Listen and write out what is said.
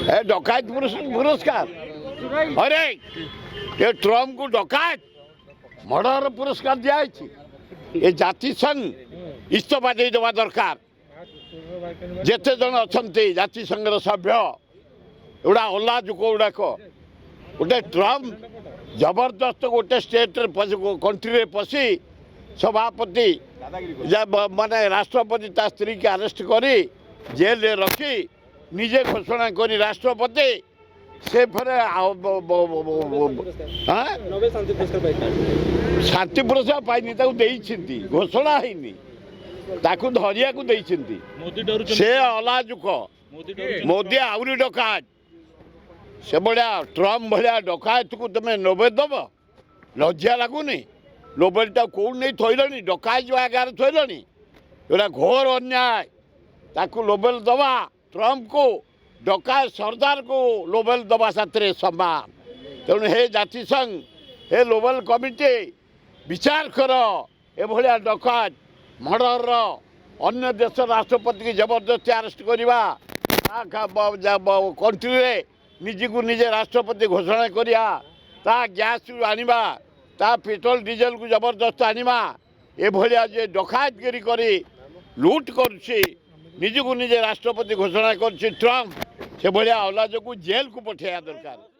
ए डकायत पुरस्कार अरे ये ट्रम्प को डकायत मर्डर पुरस्कार दिखाई ये जातिसंघ इस्तीफा दे देवा दरकार जेते जन अच्छा जातिसंघर सभ्य एवडा ओला जुक गुड़ाक गोटे ट्रम्प जबरदस्त गोटे स्टेट कंट्री पशि सभापति माने राष्ट्रपति ता स्त्री की अरेस्ट करी जेल रे रखी निजे घोषणा करी राष्ट्रपति से फरे शांति पुरस्कार पाइनी घोषणा होनी धरिया को से अलाजुक मोदी आउरी डकायत से भाया ट्रम्प भाया डकायत को तुम नोबेल दब लज्जा लगुनि नोबेलटा कौन नहीं थोड़ी डकायत जो आगे थोड़ी एटा घोर अन्याय ताकू नोबेल दबा ट्रम्प को डकायत सरदार को नोबेल दबा साथ समान तेणु हे जातिसंघ हे नोबेल कमिटी विचार कर एभलिया डकायत मर्डर अन्य देश राष्ट्रपति की जबरदस्ती अरेस्ट करवा कंट्री रे निजी को निजे राष्ट्रपति घोषणा करिया ता गैस आनिबा ता पेट्रोल डीजेल को जबरदस्त आनिबा एभलिया जे डकायतगिरी करी लूट करुछि निजी को निजे राष्ट्रपति घोषणा करुछि ट्रम्प से भलिया अलाज को जेल को पठाया दरकार।